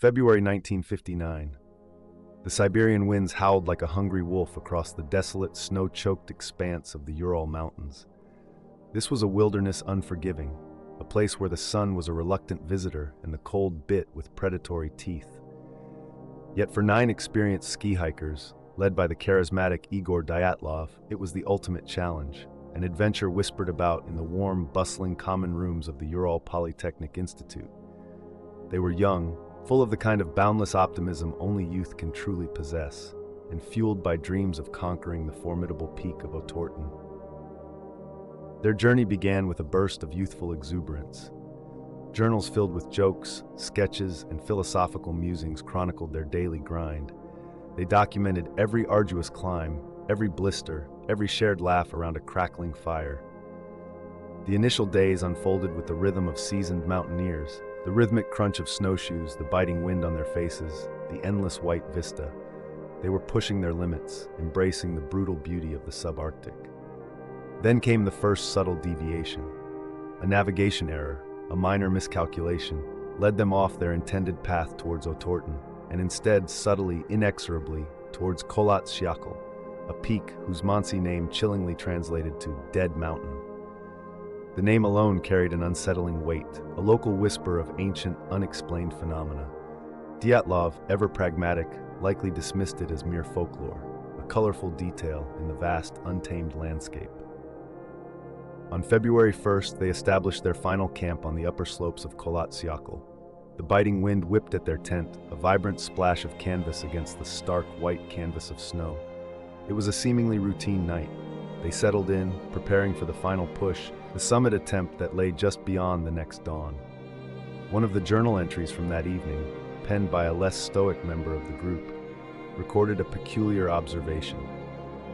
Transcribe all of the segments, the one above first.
February 1959. The Siberian winds howled like a hungry wolf across the desolate, snow-choked expanse of the Ural Mountains. This was a wilderness unforgiving, a place where the sun was a reluctant visitor and the cold bit with predatory teeth. Yet for 9 experienced ski hikers, led by the charismatic Igor Dyatlov, it was the ultimate challenge, an adventure whispered about in the warm, bustling common rooms of the Ural Polytechnic Institute. They were young, full of the kind of boundless optimism only youth can truly possess, and fueled by dreams of conquering the formidable peak of Otorten. Their journey began with a burst of youthful exuberance. Journals filled with jokes, sketches, and philosophical musings chronicled their daily grind. They documented every arduous climb, every blister, every shared laugh around a crackling fire. The initial days unfolded with the rhythm of seasoned mountaineers, the rhythmic crunch of snowshoes, the biting wind on their faces, the endless white vista. They were pushing their limits, embracing the brutal beauty of the subarctic. Then came the first subtle deviation. A navigation error, a minor miscalculation, led them off their intended path towards Otorten, and instead subtly, inexorably, towards Kholat Syakhl, a peak whose Mansi name chillingly translated to Dead Mountain. The name alone carried an unsettling weight, a local whisper of ancient, unexplained phenomena. Dyatlov, ever pragmatic, likely dismissed it as mere folklore, a colorful detail in the vast, untamed landscape. On February 1st, they established their final camp on the upper slopes of Kholat Syakhl. The biting wind whipped at their tent, a vibrant splash of canvas against the stark white canvas of snow. It was a seemingly routine night. They settled in, preparing for the final push, the summit attempt that lay just beyond the next dawn. One of the journal entries from that evening, penned by a less stoic member of the group, recorded a peculiar observation.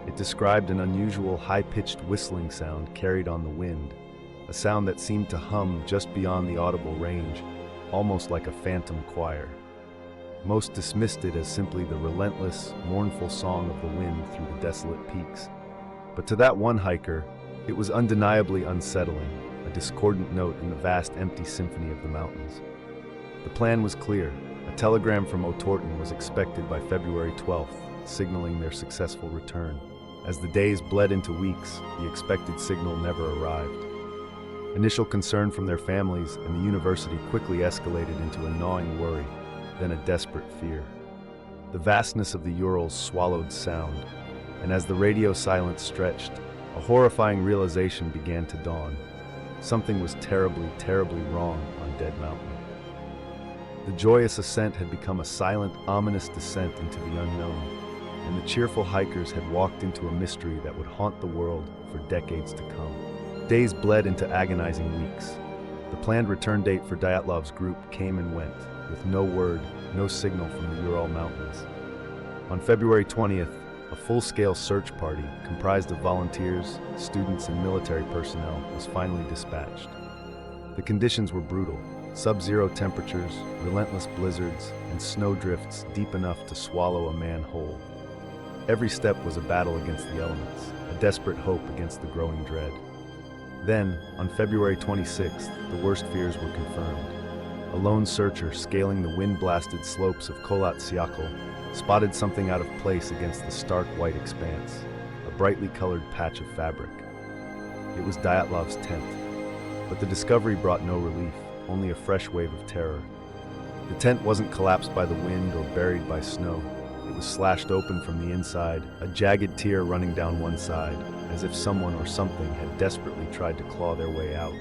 It described an unusual high-pitched whistling sound carried on the wind, a sound that seemed to hum just beyond the audible range, almost like a phantom choir. Most dismissed it as simply the relentless, mournful song of the wind through the desolate peaks. But to that one hiker, it was undeniably unsettling, a discordant note in the vast empty symphony of the mountains. The plan was clear. A telegram from Otorten was expected by February 12th, signaling their successful return. As the days bled into weeks, the expected signal never arrived. Initial concern from their families and the university quickly escalated into a gnawing worry, then a desperate fear. The vastness of the Urals swallowed sound, and as the radio silence stretched, a horrifying realization began to dawn. Something was terribly, terribly wrong on Dead Mountain. The joyous ascent had become a silent, ominous descent into the unknown, and the cheerful hikers had walked into a mystery that would haunt the world for decades to come. Days bled into agonizing weeks. The planned return date for Dyatlov's group came and went, with no word, no signal from the Ural Mountains. On February 20th, a full-scale search party, comprised of volunteers, students, and military personnel, was finally dispatched. The conditions were brutal: sub-zero temperatures, relentless blizzards, and snowdrifts deep enough to swallow a man whole. Every step was a battle against the elements, a desperate hope against the growing dread. Then, on February 26th, the worst fears were confirmed. A lone searcher scaling the wind-blasted slopes of Kholat Syakhl spotted something out of place against the stark white expanse, a brightly colored patch of fabric. It was Dyatlov's tent, but the discovery brought no relief, only a fresh wave of terror. The tent wasn't collapsed by the wind or buried by snow. It was slashed open from the inside, a jagged tear running down one side, as if someone or something had desperately tried to claw their way out.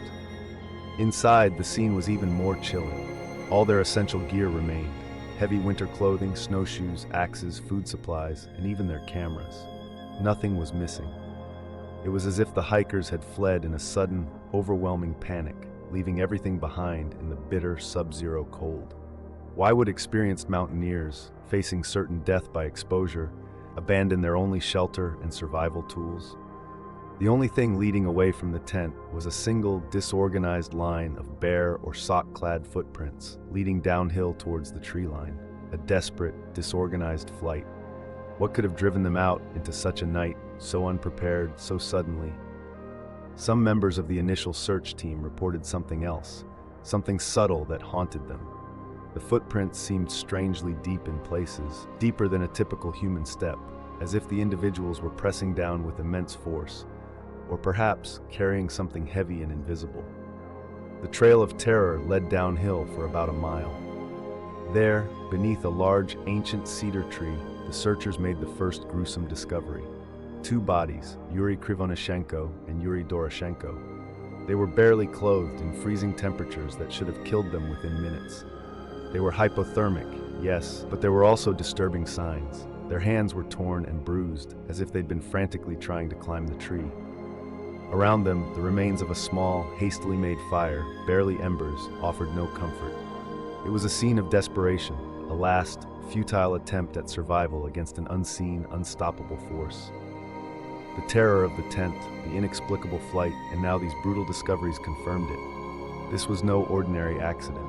Inside, the scene was even more chilling. All their essential gear remained: heavy winter clothing, snowshoes, axes, food supplies, and even their cameras. Nothing was missing. It was as if the hikers had fled in a sudden, overwhelming panic, leaving everything behind in the bitter, sub-zero cold. Why would experienced mountaineers, facing certain death by exposure, abandon their only shelter and survival tools? The only thing leading away from the tent was a single, disorganized line of bare or sock-clad footprints leading downhill towards the tree line, a desperate, disorganized flight. What could have driven them out into such a night, so unprepared, so suddenly? Some members of the initial search team reported something else, something subtle that haunted them. The footprints seemed strangely deep in places, deeper than a typical human step, as if the individuals were pressing down with immense force, or perhaps carrying something heavy and invisible. The trail of terror led downhill for about a mile. There, beneath a large, ancient cedar tree, the searchers made the first gruesome discovery. Two bodies, Yuri Krivonyshenko and Yuri Doroshenko. They were barely clothed in freezing temperatures that should have killed them within minutes. They were hypothermic, yes, but there were also disturbing signs. Their hands were torn and bruised, as if they'd been frantically trying to climb the tree. Around them, the remains of a small, hastily made fire, barely embers, offered no comfort. It was a scene of desperation, a last, futile attempt at survival against an unseen, unstoppable force. The terror of the tent, the inexplicable flight, and now these brutal discoveries confirmed it. This was no ordinary accident.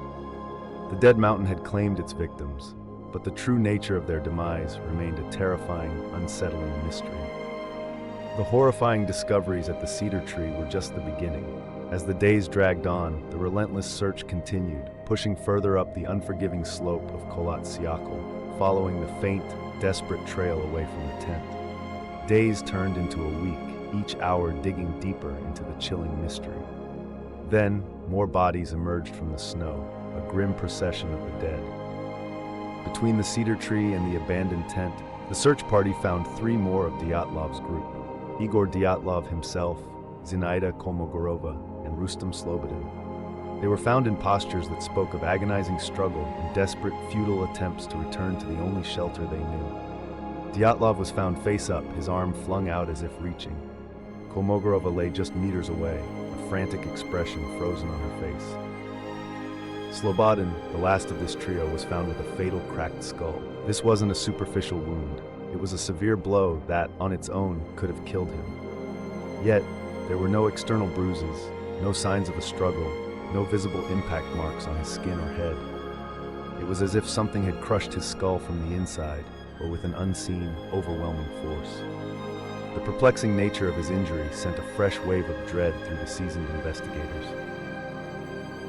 The dead mountain had claimed its victims, but the true nature of their demise remained a terrifying, unsettling mystery. The horrifying discoveries at the cedar tree were just the beginning. As the days dragged on, the relentless search continued, pushing further up the unforgiving slope of Kholat Syakhl, following the faint, desperate trail away from the tent. Days turned into a week, each hour digging deeper into the chilling mystery. Then, more bodies emerged from the snow, a grim procession of the dead. Between the cedar tree and the abandoned tent, the search party found three more of Dyatlov's group: Igor Dyatlov himself, Zinaida Kolmogorova, and Rustam Slobodin. They were found in postures that spoke of agonizing struggle and desperate, futile attempts to return to the only shelter they knew. Dyatlov was found face up, his arm flung out as if reaching. Kolmogorova lay just meters away, a frantic expression frozen on her face. Slobodin, the last of this trio, was found with a fatal cracked skull. This wasn't a superficial wound. It was a severe blow that, on its own, could have killed him. Yet, there were no external bruises, no signs of a struggle, no visible impact marks on his skin or head. It was as if something had crushed his skull from the inside, or with an unseen, overwhelming force. The perplexing nature of his injury sent a fresh wave of dread through the seasoned investigators.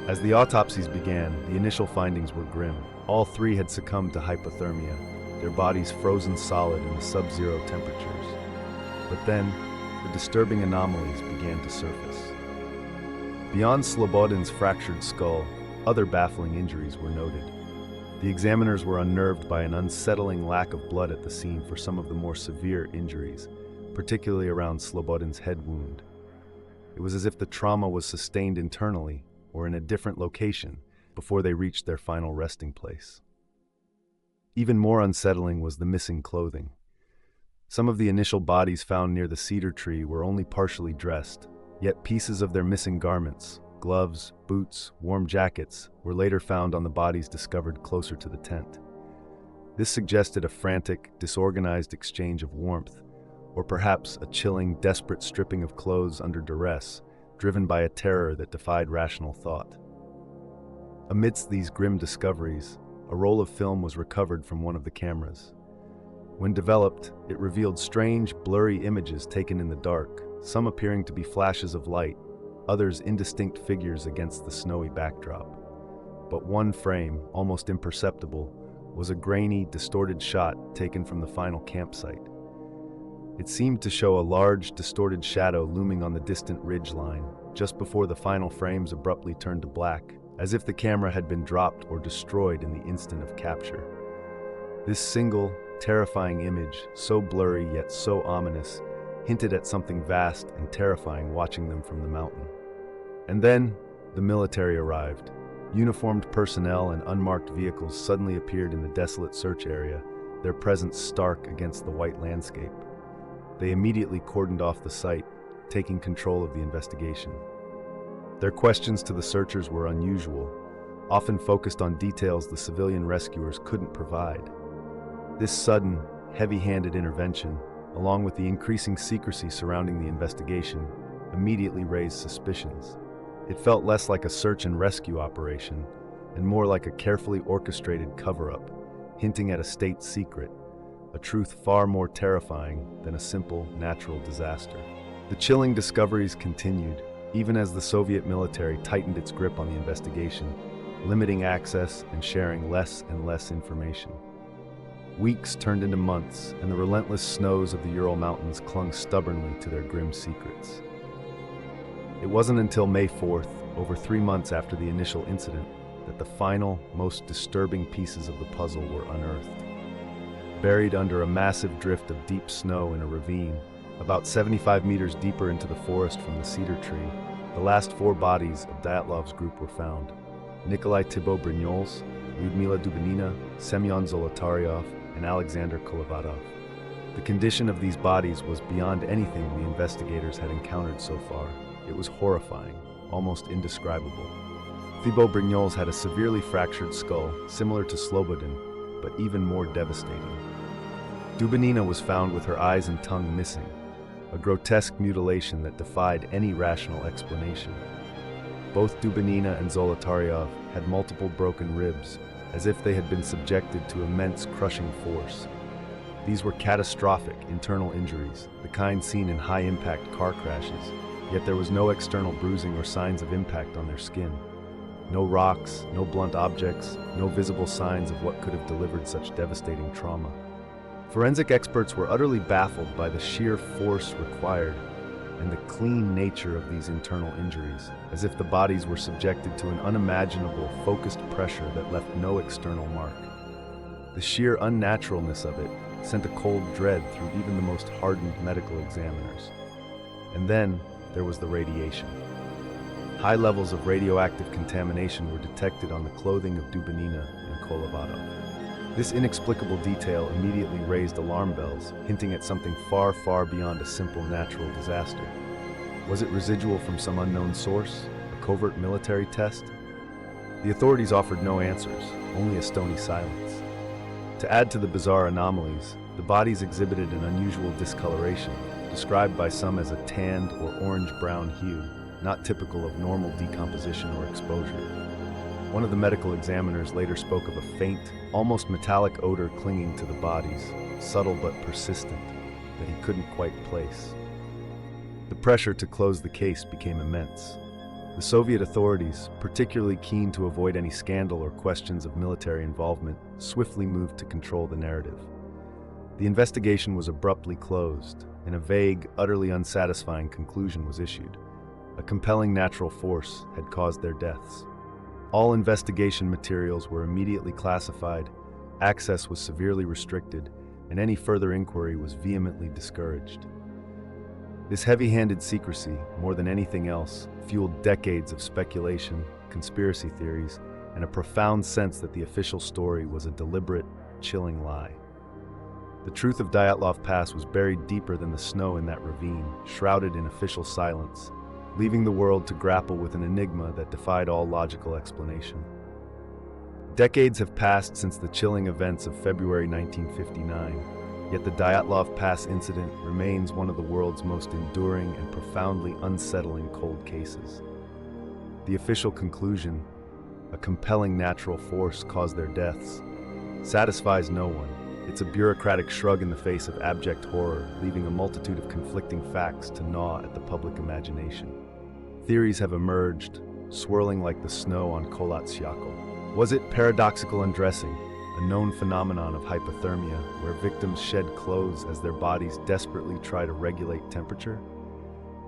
As the autopsies began, the initial findings were grim. All three had succumbed to hypothermia, their bodies frozen solid in the sub-zero temperatures. But then, the disturbing anomalies began to surface. Beyond Slobodin's fractured skull, other baffling injuries were noted. The examiners were unnerved by an unsettling lack of blood at the scene for some of the more severe injuries, particularly around Slobodin's head wound. It was as if the trauma was sustained internally, or in a different location, before they reached their final resting place. Even more unsettling was the missing clothing. Some of the initial bodies found near the cedar tree were only partially dressed, yet pieces of their missing garments, gloves, boots, warm jackets, were later found on the bodies discovered closer to the tent. This suggested a frantic, disorganized exchange of warmth, or perhaps a chilling, desperate stripping of clothes under duress, driven by a terror that defied rational thought. Amidst these grim discoveries, a roll of film was recovered from one of the cameras. When developed, it revealed strange, blurry images taken in the dark, some appearing to be flashes of light, others indistinct figures against the snowy backdrop. But one frame, almost imperceptible, was a grainy, distorted shot taken from the final campsite. It seemed to show a large, distorted shadow looming on the distant ridge line, just before the final frames abruptly turned to black, as if the camera had been dropped or destroyed in the instant of capture. This single, terrifying image, so blurry yet so ominous, hinted at something vast and terrifying watching them from the mountain. And then, the military arrived. Uniformed personnel and unmarked vehicles suddenly appeared in the desolate search area, their presence stark against the white landscape. They immediately cordoned off the site, taking control of the investigation. Their questions to the searchers were unusual, often focused on details the civilian rescuers couldn't provide. This sudden, heavy-handed intervention, along with the increasing secrecy surrounding the investigation, immediately raised suspicions. It felt less like a search and rescue operation, and more like a carefully orchestrated cover-up, hinting at a state secret, a truth far more terrifying than a simple, natural disaster. The chilling discoveries continued, even as the Soviet military tightened its grip on the investigation, limiting access and sharing less and less information. Weeks turned into months, and the relentless snows of the Ural Mountains clung stubbornly to their grim secrets. It wasn't until May 4th, over 3 months after the initial incident, that the final, most disturbing pieces of the puzzle were unearthed. Buried under a massive drift of deep snow in a ravine, about 75 meters deeper into the forest from the cedar tree, the last 4 bodies of Dyatlov's group were found: Nikolai Thibault-Brignoles, Lyudmila Dubanina, Semyon Zolotaryov, and Alexander Kolevatov. The condition of these bodies was beyond anything the investigators had encountered so far. It was horrifying, almost indescribable. Thibault-Brignoles had a severely fractured skull, similar to Slobodin, but even more devastating. Dubanina was found with her eyes and tongue missing, a grotesque mutilation that defied any rational explanation. Both Dubanina and Zolotaryov had multiple broken ribs, as if they had been subjected to immense crushing force. These were catastrophic internal injuries, the kind seen in high-impact car crashes, yet there was no external bruising or signs of impact on their skin. No rocks, no blunt objects, no visible signs of what could have delivered such devastating trauma. Forensic experts were utterly baffled by the sheer force required and the clean nature of these internal injuries, as if the bodies were subjected to an unimaginable, focused pressure that left no external mark. The sheer unnaturalness of it sent a cold dread through even the most hardened medical examiners. And then there was the radiation. High levels of radioactive contamination were detected on the clothing of Dubanina and Kolevatov. This inexplicable detail immediately raised alarm bells, hinting at something far, far beyond a simple natural disaster. Was it residual from some unknown source? A covert military test? The authorities offered no answers, only a stony silence. To add to the bizarre anomalies, the bodies exhibited an unusual discoloration, described by some as a tanned or orange-brown hue, not typical of normal decomposition or exposure. One of the medical examiners later spoke of a faint, almost metallic odor clinging to the bodies, subtle but persistent, that he couldn't quite place. The pressure to close the case became immense. The Soviet authorities, particularly keen to avoid any scandal or questions of military involvement, swiftly moved to control the narrative. The investigation was abruptly closed, and a vague, utterly unsatisfying conclusion was issued. A compelling natural force had caused their deaths. All investigation materials were immediately classified, access was severely restricted, and any further inquiry was vehemently discouraged. This heavy-handed secrecy, more than anything else, fueled decades of speculation, conspiracy theories, and a profound sense that the official story was a deliberate, chilling lie. The truth of Dyatlov Pass was buried deeper than the snow in that ravine, shrouded in official silence, leaving the world to grapple with an enigma that defied all logical explanation. Decades have passed since the chilling events of February 1959, yet the Dyatlov Pass Incident remains one of the world's most enduring and profoundly unsettling cold cases. The official conclusion, a compelling natural force caused their deaths, satisfies no one. It's a bureaucratic shrug in the face of abject horror, leaving a multitude of conflicting facts to gnaw at the public imagination. Theories have emerged, swirling like the snow on Kholat Syakhl. Was it paradoxical undressing, a known phenomenon of hypothermia, where victims shed clothes as their bodies desperately try to regulate temperature?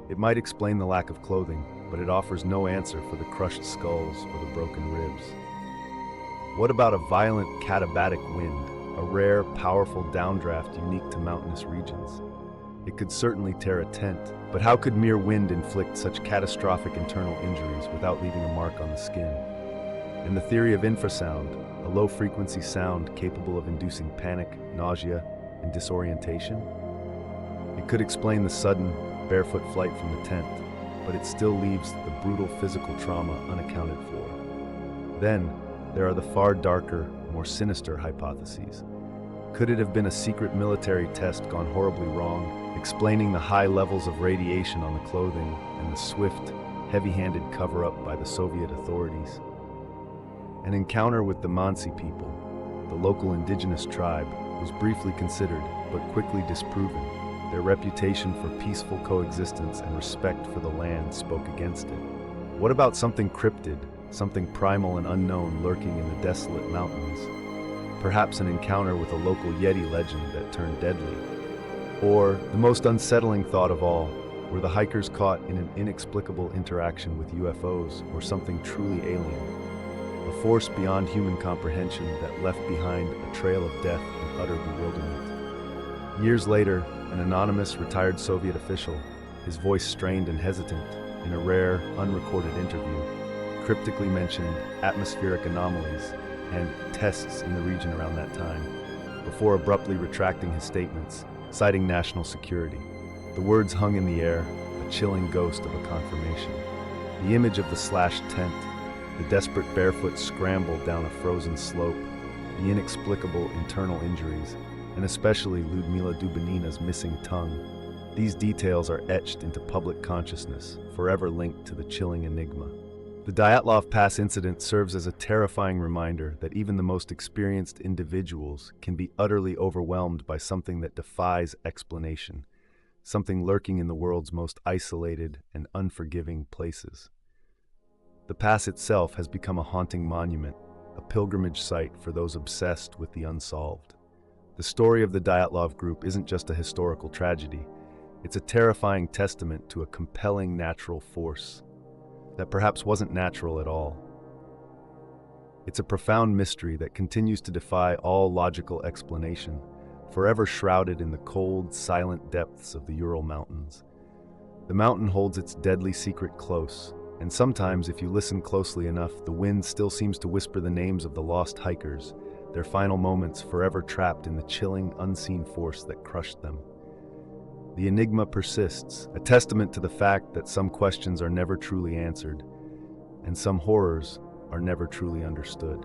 It might explain the lack of clothing, but it offers no answer for the crushed skulls or the broken ribs. What about a violent katabatic wind? A rare, powerful downdraft unique to mountainous regions. It could certainly tear a tent, but how could mere wind inflict such catastrophic internal injuries without leaving a mark on the skin? And the theory of infrasound, a low-frequency sound capable of inducing panic, nausea, and disorientation? It could explain the sudden, barefoot flight from the tent, but it still leaves the brutal physical trauma unaccounted for. Then, there are the far darker, more sinister hypotheses. Could it have been a secret military test gone horribly wrong, explaining the high levels of radiation on the clothing and the swift, heavy-handed cover-up by the Soviet authorities? An encounter with the Mansi people, the local indigenous tribe, was briefly considered but quickly disproven. Their reputation for peaceful coexistence and respect for the land spoke against it. What about something cryptid, something primal and unknown lurking in the desolate mountains. Perhaps an encounter with a local Yeti legend that turned deadly. Or, the most unsettling thought of all, were the hikers caught in an inexplicable interaction with UFOs or something truly alien? A force beyond human comprehension that left behind a trail of death and utter bewilderment. Years later, an anonymous retired Soviet official, his voice strained and hesitant, in a rare, unrecorded interview, cryptically mentioned atmospheric anomalies and tests in the region around that time, before abruptly retracting his statements, citing national security. The words hung in the air, a chilling ghost of a confirmation. The image of the slashed tent, the desperate barefoot scramble down a frozen slope, the inexplicable internal injuries, and especially Lyudmila Dubinina's missing tongue. These details are etched into public consciousness, forever linked to the chilling enigma. The Dyatlov Pass Incident serves as a terrifying reminder that even the most experienced individuals can be utterly overwhelmed by something that defies explanation, something lurking in the world's most isolated and unforgiving places. The pass itself has become a haunting monument, a pilgrimage site for those obsessed with the unsolved. The story of the Dyatlov group isn't just a historical tragedy, it's a terrifying testament to a compelling natural force that perhaps wasn't natural at all. It's a profound mystery that continues to defy all logical explanation, forever shrouded in the cold, silent depths of the Ural Mountains. The mountain holds its deadly secret close, and sometimes, if you listen closely enough, the wind still seems to whisper the names of the lost hikers, their final moments forever trapped in the chilling, unseen force that crushed them. The enigma persists, a testament to the fact that some questions are never truly answered, and some horrors are never truly understood.